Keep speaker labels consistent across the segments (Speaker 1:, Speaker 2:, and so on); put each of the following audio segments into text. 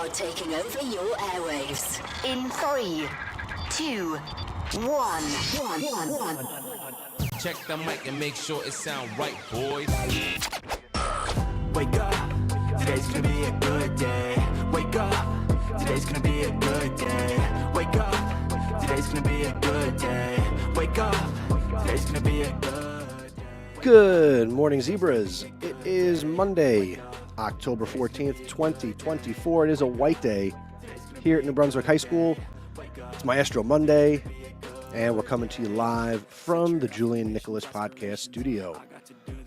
Speaker 1: now taking over your airwaves. In 3, 2, 1.
Speaker 2: Check the mic and make sure it sound right, boys.
Speaker 3: Wake up, today's gonna be a good day. Wake up, today's gonna be a good day. Wake up, today's gonna be a good day. Wake up, today's gonna be a good day.
Speaker 4: Good morning, Zebras. It is Monday, October 14th, 2024. It is a white day here at New Brunswick High School. It's Maestro Monday, and we're coming to you live from the Julian Nicholas Podcast Studio.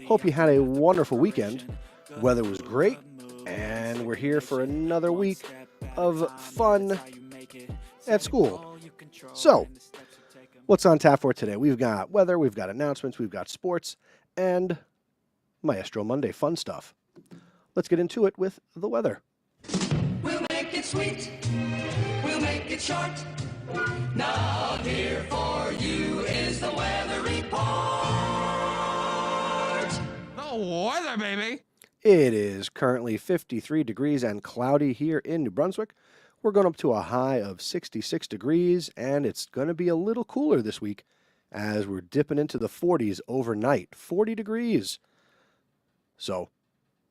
Speaker 4: Hope you had a wonderful weekend. Weather was great, and we're here for another week of fun at school. So, what's on tap for today? We've got weather, we've got announcements, we've got sports, and Maestro Monday fun stuff. Let's get into it with the weather.
Speaker 5: We'll make it sweet, we'll make it short. Now here for you is the weather report.
Speaker 2: The weather, baby.
Speaker 4: It is currently 53 degrees and cloudy here in New Brunswick. We're going up to a high of 66 degrees, and it's going to be a little cooler this week as we're dipping into the 40s overnight. 40 degrees. So,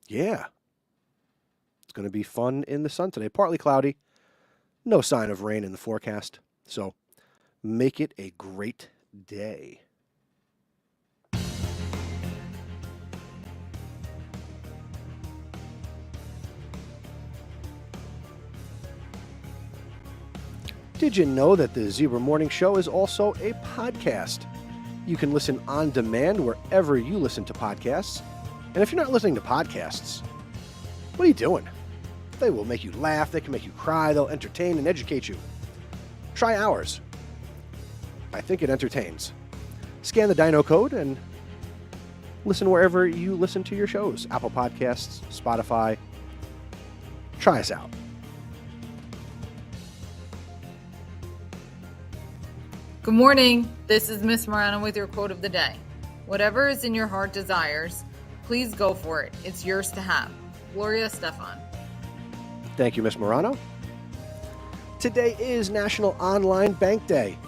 Speaker 4: yeah. It's going to be fun in the sun today. Partly cloudy. No sign of rain in the forecast. So, make it a great day. Did you know that the Zebra Morning Show is also a podcast? You can listen on demand wherever you listen to podcasts. And if you're not listening to podcasts, what are you doing? They will make you laugh, they can make you cry, they'll entertain and educate you. Try ours. I think it entertains. Scan the Dino code and listen wherever you listen to your shows. Apple Podcasts, Spotify. Try us out.
Speaker 6: Good morning. This is Miss Morano with your quote of the day. Whatever is in your heart desires, please go for it. It's yours to have. Gloria Stefan.
Speaker 4: Thank you, Miss Morano. Today is National Online Bank Day.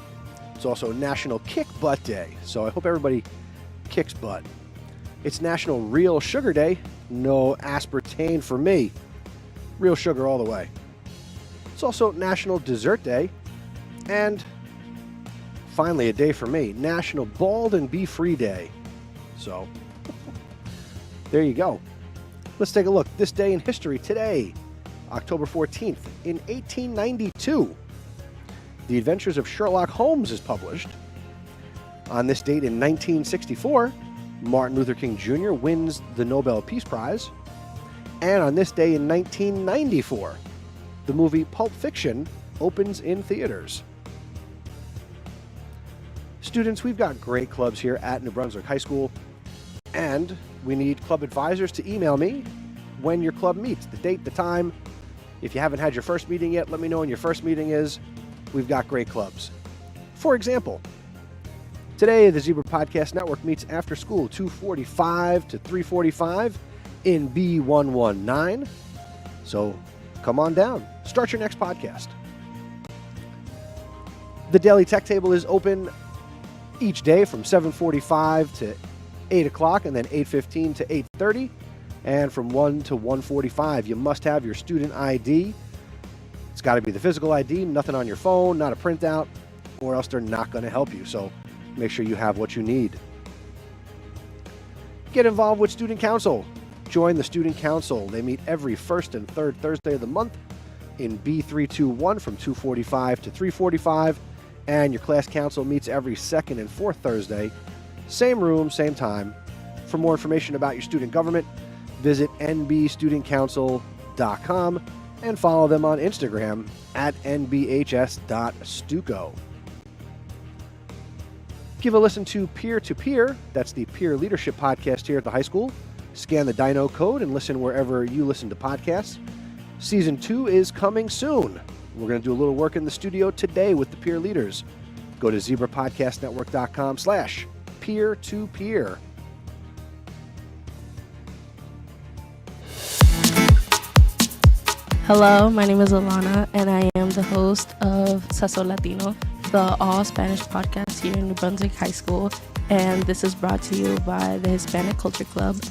Speaker 4: It's also National Kick Butt Day, so I hope everybody kicks butt. It's National Real Sugar Day. No aspartame for me. Real sugar all the way. It's also National Dessert Day. And finally, a day for me, National Bald and Be Free Day. So, there you go. Let's take a look. This day in history today, October 14th, in 1892, The Adventures of Sherlock Holmes is published. On this date in 1964, Martin Luther King Jr. wins the Nobel Peace Prize. And on this day in 1994, the movie Pulp Fiction opens in theaters. Students, we've got great clubs here at New Brunswick High School, and we need club advisors to email me when your club meets, the date, the time. If you haven't had your first meeting yet, let me know when your first meeting is. We've got great clubs. For example, today the Zebra Podcast Network meets after school 2:45 to 3:45 in B119. So come on down. Start your next podcast. The Daily Tech Table is open each day from 7:45 to 8 o'clock and then 8:15 to 8:30 and from 1 to 1:45. You must have your student ID. It's got to be the physical ID, nothing on your phone, not a printout, or else they're not going to help you. So make sure you have what you need. Get involved with Student Council. Join the Student Council. They meet every first and third Thursday of the month in B321 from 2:45 to 3:45. And your class council meets every second and fourth Thursday. Same room, same time. For more information about your student government, visit nbstudentcouncil.com and follow them on Instagram at nbhs.stuco. Give a listen to Peer to Peer. That's the peer leadership podcast here at the high school. Scan the Dino code and listen wherever you listen to podcasts. Season 2 is coming soon. We're going to do a little work in the studio today with the peer leaders. Go to zebrapodcastnetwork.com/peer-to-peer.
Speaker 7: Hello, my name is Alana, and I am the host of Sazon Latino, the all-Spanish podcast here in New Brunswick High School, and this is brought to you by the Hispanic Culture Club.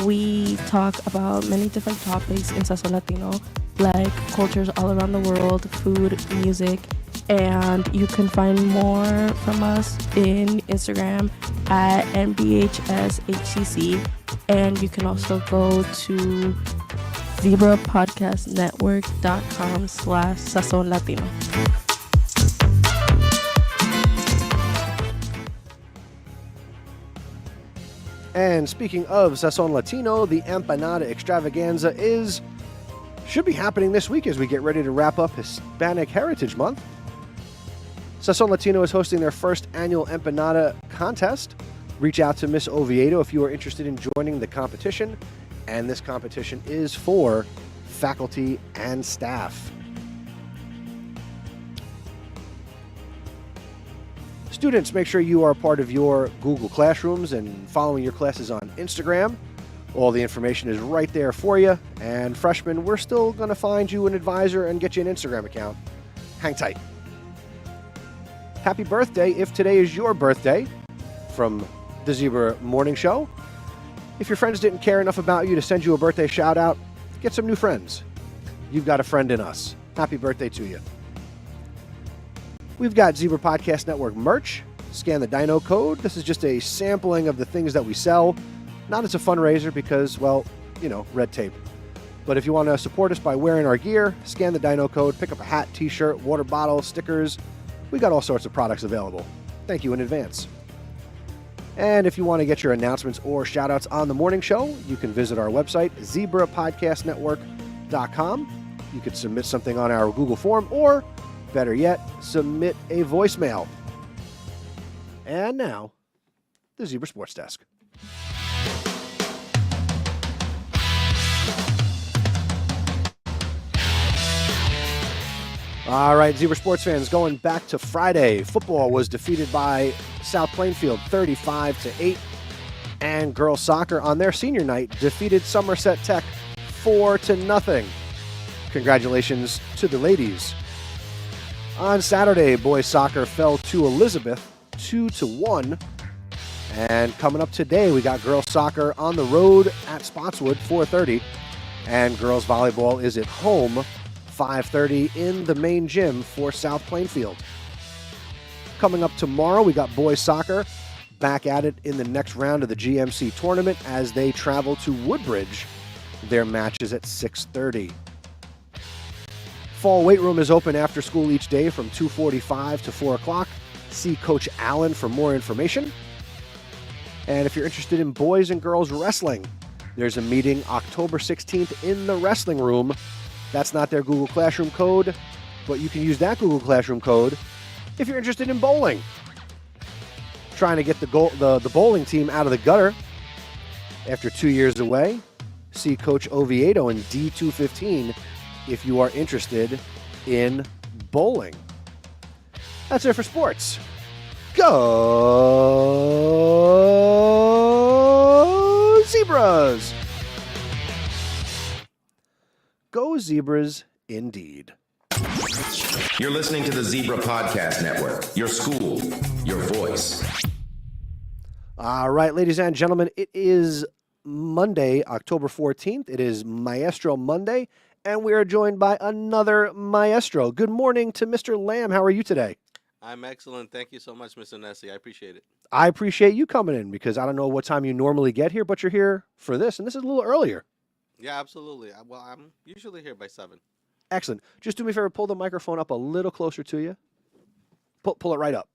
Speaker 7: We talk about many different topics in Sazon Latino, like cultures all around the world, food, music, and you can find more from us in Instagram at NBHSHCC, and you can also go to zebrapodcastnetwork.com/Sazon Latino.
Speaker 4: And speaking of Sazon Latino, the Empanada Extravaganza should be happening this week as we get ready to wrap up Hispanic Heritage Month. Sazon Latino is hosting their first annual Empanada contest. Reach out to Miss Oviedo if you are interested in joining the competition. And this competition is for faculty and staff. Students, make sure you are a part of your Google Classrooms and following your classes on Instagram. All the information is right there for you. And freshmen, we're still going to find you an advisor and get you an Instagram account. Hang tight. Happy birthday if today is your birthday from the Zebra Morning Show. If your friends didn't care enough about you to send you a birthday shout out, get some new friends. You've got a friend in us. Happy birthday to you. We've got Zebra Podcast Network merch. Scan the Dino code. This is just a sampling of the things that we sell. Not as a fundraiser because, well, red tape. But if you want to support us by wearing our gear, scan the Dino code, pick up a hat, t-shirt, water bottle, stickers. We got all sorts of products available. Thank you in advance. And if you want to get your announcements or shout-outs on the morning show, you can visit our website, zebrapodcastnetwork.com. You could submit something on our Google form, or, better yet, submit a voicemail. And now, the Zebra Sports Desk. All right, Zebra sports fans, going back to Friday, football was defeated by South Plainfield 35-8, and girls soccer on their senior night defeated Somerset Tech 4-0. Congratulations to the ladies. On Saturday, boys soccer fell to Elizabeth 2-1, and coming up today, we got girls soccer on the road at Spotswood 4:30, and girls volleyball is at home 5:30 in the main gym for South Plainfield. Coming up tomorrow, we got boys soccer back at it in the next round of the GMC tournament as they travel to Woodbridge. Their match is at 6:30. Fall weight room is open after school each day from 2:45 to 4 o'clock. See Coach Allen for more information. And if you're interested in boys and girls wrestling, there's a meeting October 16th in the wrestling room. That's not their Google Classroom code, but you can use that Google Classroom code if you're interested in bowling. Trying to get the bowling team out of the gutter after 2 years away. See Coach Oviedo in D215 if you are interested in bowling. That's it for sports. Go Zebras! Go Zebras, indeed.
Speaker 8: You're listening to the Zebra Podcast Network. Your school, your voice.
Speaker 4: All right, ladies and gentlemen, it is Monday, October 14th. It is Maestro Monday, and we are joined by another Maestro. Good morning to Mr. Lamb. How are you today?
Speaker 9: I'm excellent. Thank you so much, Mr. Nessie. I appreciate it.
Speaker 4: I appreciate you coming in because I don't know what time you normally get here, but you're here for this, and this is a little earlier.
Speaker 9: Yeah, absolutely. Well, I'm usually here by 7.
Speaker 4: Excellent. Just do me a favor, pull the microphone up a little closer to you. Pull it right up.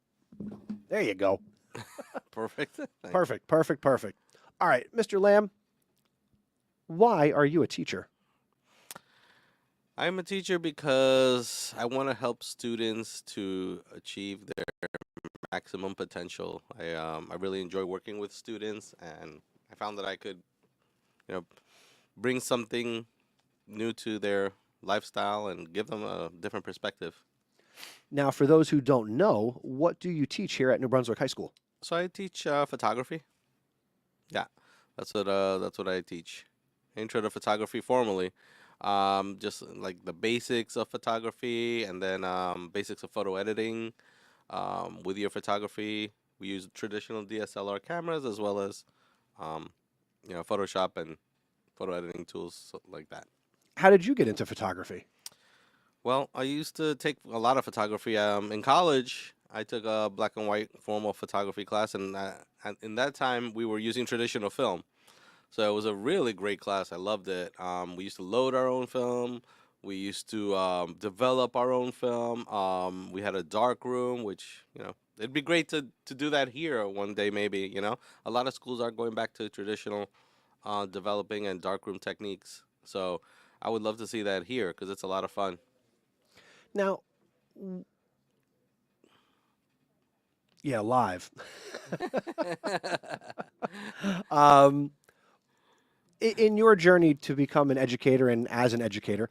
Speaker 4: There you go.
Speaker 9: Perfect.
Speaker 4: Perfect. All right, Mr. Lamb, why are you a teacher?
Speaker 9: I'm a teacher because I want to help students to achieve their maximum potential. I really enjoy working with students, and I found that I could, bring something new to their lifestyle and give them a different perspective.
Speaker 4: Now, for those who don't know, what do you teach here at New Brunswick High School?
Speaker 9: So I teach photography. Yeah, that's what I teach. Intro to photography formally. just like the basics of photography, and then basics of photo editing. With your photography, we use traditional DSLR cameras as well as um, Photoshop and photo editing tools like that.
Speaker 4: How did you get into photography?
Speaker 9: Well, I used to take a lot of photography. In college, I took a black and white formal photography class, and in that time, we were using traditional film. So it was a really great class. I loved it. We used to load our own film. We used to develop our own film. We had a dark room, which, it'd be great to do that here one day, maybe, A lot of schools are going back to traditional developing and darkroom techniques. So I would love to see that here because it's a lot of fun.
Speaker 4: Now, yeah, live. um, in your journey to become an educator and as an educator,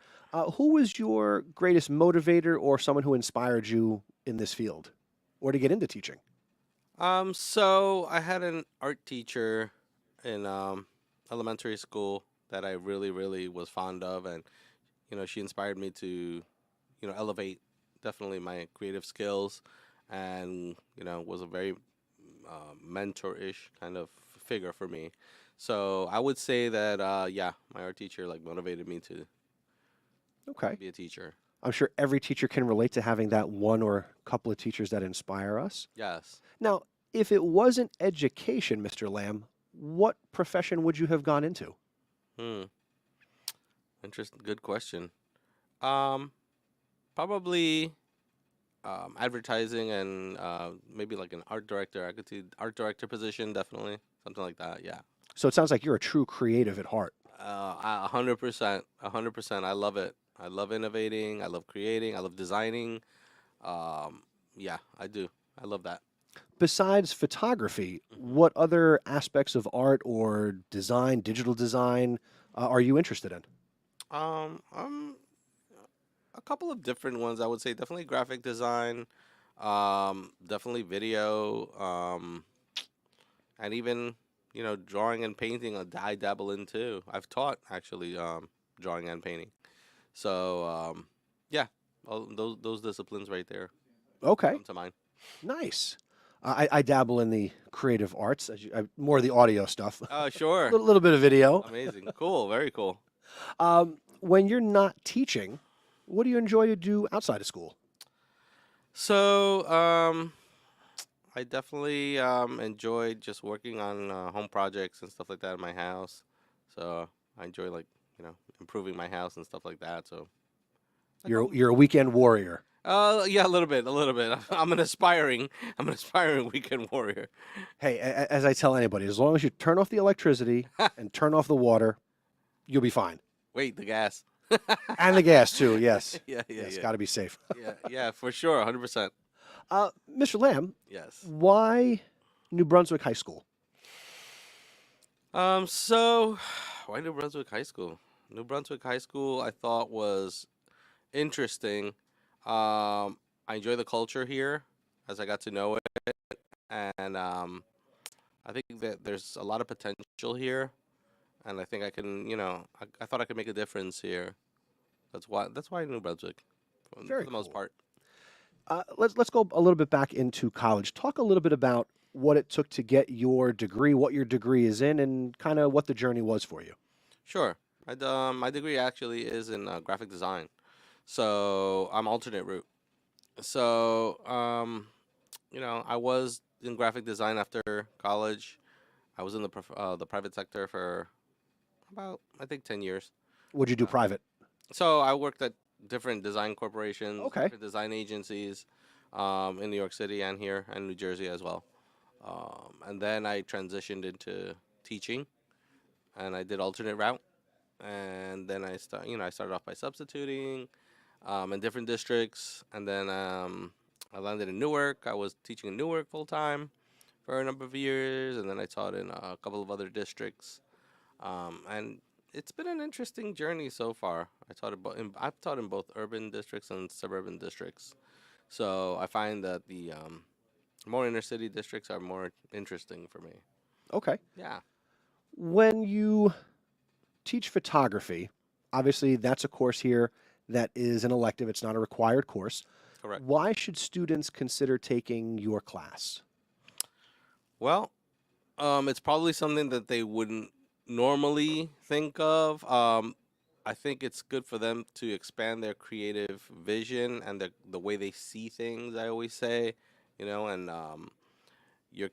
Speaker 4: who was your greatest motivator or someone who inspired you in this field or to get into teaching?
Speaker 9: So I had an art teacher in elementary school that I really, really was fond of, and she inspired me to, elevate definitely my creative skills, and was a very mentor-ish kind of figure for me. So I would say that yeah, my art teacher like motivated me to be a teacher.
Speaker 4: I'm sure every teacher can relate to having that one or couple of teachers that inspire us.
Speaker 9: Yes.
Speaker 4: Now, if it wasn't education, Mr. Lamb, what profession would you have gone into?
Speaker 9: Interesting. Good question. Probably advertising and maybe like an art director. I could see art director position, definitely something like that. Yeah.
Speaker 4: So it sounds like you're a true creative at heart.
Speaker 9: 100%. 100%. I love it. I love innovating. I love creating. I love designing. Yeah, I do. I love that.
Speaker 4: Besides photography, what other aspects of art or design, digital design, are you interested in?
Speaker 9: A couple of different ones. I would say definitely graphic design, definitely video, and even drawing and painting. I dabble in too. I've taught actually drawing and painting. So yeah, all those disciplines right there
Speaker 4: Okay,
Speaker 9: come to mind.
Speaker 4: nice. I dabble in the creative arts, more of the audio stuff,
Speaker 9: Sure.
Speaker 4: a little bit of video.
Speaker 9: Amazing. Cool. Very cool.
Speaker 4: When you're not teaching, what do you enjoy to do outside of school?
Speaker 9: So, I definitely enjoyed just working on home projects and stuff like that in my house. So I enjoy like improving my house and stuff like that. So
Speaker 4: You're a weekend warrior.
Speaker 9: yeah, a little bit, a little bit. I'm an aspiring weekend warrior.
Speaker 4: Hey, as I tell anybody, as long as you turn off the electricity and turn off the water, you'll be fine.
Speaker 9: Wait, the gas.
Speaker 4: And the gas too. Yes.
Speaker 9: Yeah,
Speaker 4: Yes,
Speaker 9: yeah.
Speaker 4: got to be safe.
Speaker 9: Yeah, for sure, 100%.
Speaker 4: Mr. Lamb,
Speaker 9: Yes.
Speaker 4: why New Brunswick High School?
Speaker 9: So why New Brunswick High School? New Brunswick High School, I thought was interesting. I enjoy the culture here as I got to know it, and I think that there's a lot of potential here, and I think I can, I thought I could make a difference here. That's why New Brunswick, for
Speaker 4: Very
Speaker 9: the most
Speaker 4: cool.
Speaker 9: part.
Speaker 4: Let's go a little bit back into college. Talk a little bit about what it took to get your degree, what your degree is in, and kind of what the journey was for you.
Speaker 9: Sure. My degree actually is in graphic design, so I'm alternate route. So I was in graphic design after college. I was in the private sector for about I think 10 years.
Speaker 4: What'd you do private?
Speaker 9: So I worked at different design corporations,
Speaker 4: Okay.
Speaker 9: different design agencies, in New York City and here and New Jersey as well. And then I transitioned into teaching, and I did alternate route. And then I started off by substituting in different districts, and then I landed in Newark. I was teaching in Newark full time for a number of years, and then I taught in a couple of other districts. And it's been an interesting journey so far. I've taught in both urban districts and suburban districts. So I find that the more inner city districts are more interesting for me.
Speaker 4: Okay.
Speaker 9: Yeah.
Speaker 4: When you teach photography, Obviously, that's a course here that is an elective. It's not a required course.
Speaker 9: Correct.
Speaker 4: Why should students consider taking your class?
Speaker 9: Well, it's probably something that they wouldn't normally think of. I think it's good for them to expand their creative vision and the way they see things. I always say, and you're.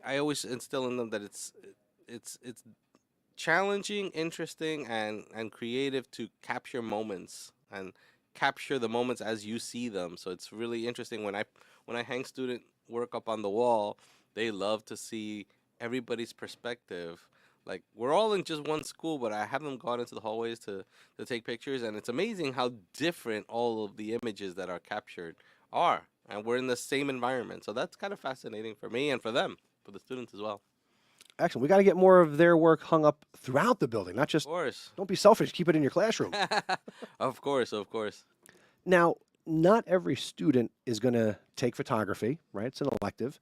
Speaker 9: I always instill in them that it's challenging, interesting, and creative to capture moments and capture the moments as you see them. So it's really interesting when I hang student work up on the wall. They love to see everybody's perspective. Like, we're all in just one school, but I have them go out into the hallways to take pictures, and it's amazing how different all of the images that are captured are. And we're in the same environment. So that's kind of fascinating for me and for them, for the students as well.
Speaker 4: Excellent. We got to get more of their work hung up throughout the building, not just.
Speaker 9: Of course.
Speaker 4: Don't be selfish. Keep it in your classroom.
Speaker 9: Of course.
Speaker 4: Now, not every student is going to take photography, right? It's an elective.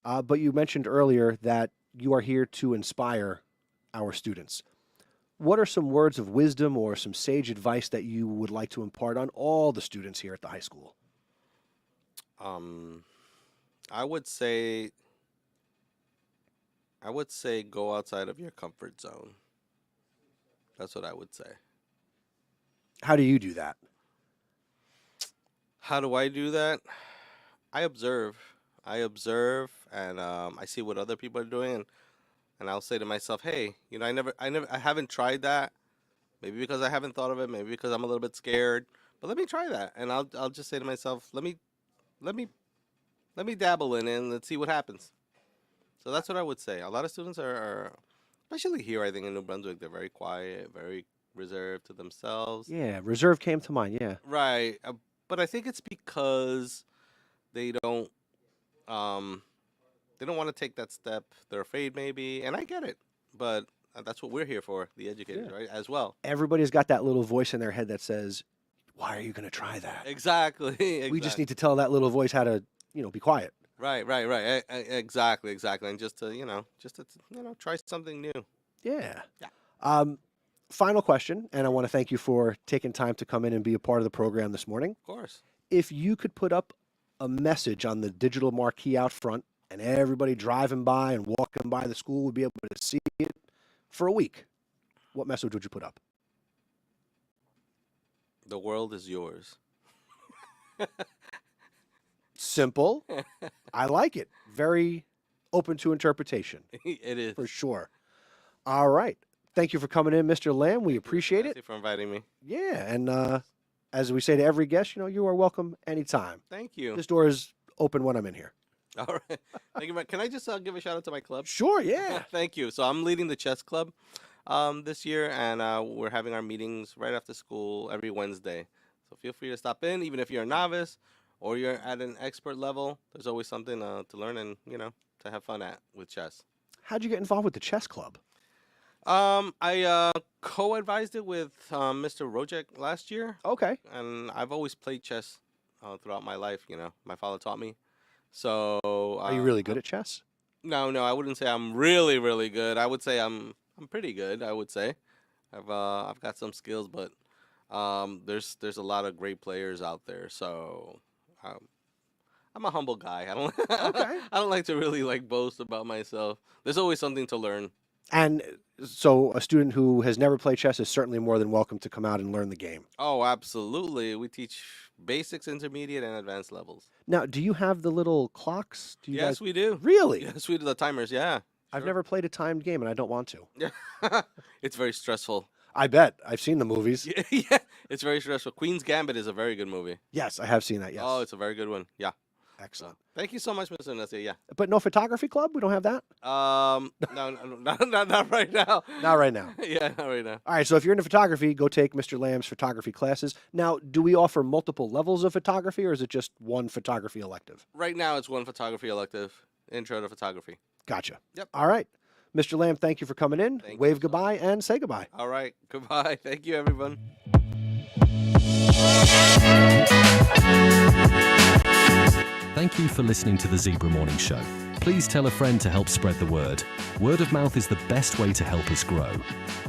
Speaker 4: But you mentioned earlier that you are here to inspire our students. What are some words of wisdom or some sage advice that you would like to impart on all the students here at the high school?
Speaker 9: I would say go outside of your comfort zone. That's what I would say.
Speaker 4: How do you do that?
Speaker 9: How do I do that? I observe, and I see what other people are doing, and I'll say to myself, hey, I haven't tried that. Maybe because I haven't thought of it. Maybe because I'm a little bit scared. But let me try that, and I'll just say to myself, let me dabble in it and let's see what happens. So that's what I would say. A lot of students are especially here, I think in New Brunswick, they're very quiet, very reserved to themselves.
Speaker 4: Yeah, reserve came to mind. Yeah.
Speaker 9: Right. But I think it's because they don't want to take that step. They're afraid maybe, and I get it. But that's what we're here for, the educators, right? As well.
Speaker 4: Everybody's got that little voice in their head that says, why are you going to try that?
Speaker 9: Exactly.
Speaker 4: We just need to tell that little voice how to, be quiet.
Speaker 9: Right. Exactly. And just to try something new.
Speaker 4: Yeah.
Speaker 9: Yeah.
Speaker 4: Final question, and I want to thank you for taking time to come in and be a part of the program this morning.
Speaker 9: Of course.
Speaker 4: If you could put up a message on the digital marquee out front and everybody driving by and walking by the school would be able to see it for a week, what message would you put up?
Speaker 9: The world is yours.
Speaker 4: Simple. I like it. Very open to interpretation.
Speaker 9: It is.
Speaker 4: For sure. All right. Thank you for coming in, Mr. Lamb. We appreciate it.
Speaker 9: Thank you for inviting me.
Speaker 4: Yeah, and as we say to every guest, you are welcome anytime.
Speaker 9: Thank you.
Speaker 4: This door is open when I'm in here.
Speaker 9: All right. Thank you. Can I just give a shout out to my club?
Speaker 4: Sure, yeah.
Speaker 9: Thank you. So I'm leading the chess club this year, and we're having our meetings right after school every Wednesday. So feel free to stop in, even if you're a novice or you're at an expert level. There's always something to learn and, to have fun with chess.
Speaker 4: How'd you get involved with the chess club?
Speaker 9: I co-advised it with Mr. Rojek last year.
Speaker 4: Okay.
Speaker 9: And I've always played chess throughout my life. My father taught me. So
Speaker 4: Are you really good at chess?
Speaker 9: No, I wouldn't say I'm really, really good. I would say I'm pretty good. I would say I've got some skills, but there's a lot of great players out there. So I'm a humble guy. I don't
Speaker 4: Okay.
Speaker 9: I don't like to really boast about myself. There's always something to learn.
Speaker 4: And so a student who has never played chess is certainly more than welcome to come out and learn the game.
Speaker 9: Oh, absolutely. We teach basics, intermediate, and advanced levels.
Speaker 4: Now, do you have the little clocks? Do you
Speaker 9: Yes,
Speaker 4: guys...
Speaker 9: we do.
Speaker 4: Really?
Speaker 9: Yes, we do the timers, yeah.
Speaker 4: I've never played a timed game, and I don't want to.
Speaker 9: Yeah. It's very stressful.
Speaker 4: I bet. I've seen the movies.
Speaker 9: Yeah, it's very stressful. Queen's Gambit is a very good movie.
Speaker 4: Yes, I have seen that, yes.
Speaker 9: Oh, it's a very good one. Yeah.
Speaker 4: Excellent.
Speaker 9: Thank you so much, Mr. Nasir. Yeah.
Speaker 4: But no photography club? We don't have that?
Speaker 9: No, not right now.
Speaker 4: Not right now.
Speaker 9: Yeah, not right now.
Speaker 4: All right, so if you're into photography, go take Mr. Lamb's photography classes. Now, do we offer multiple levels of photography, or is it just one photography elective?
Speaker 9: Right now, it's one photography elective, intro to photography.
Speaker 4: Gotcha.
Speaker 9: Yep.
Speaker 4: All right. Mr. Lamb, thank you for coming in.
Speaker 9: Thank
Speaker 4: Wave
Speaker 9: you so
Speaker 4: goodbye and say goodbye.
Speaker 9: All right. Goodbye. Thank you, everyone.
Speaker 10: Thank you for listening to the Zebra Morning Show. Please tell a friend to help spread the word. Word of mouth is the best way to help us grow.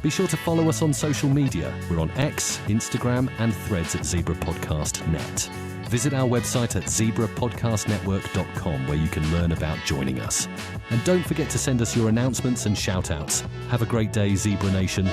Speaker 10: Be sure to follow us on social media. We're on X, Instagram, and Threads at Zebra Podcast Net. Visit our website at zebrapodcastnetwork.com where you can learn about joining us. And don't forget to send us your announcements and shout-outs. Have a great day, Zebra Nation.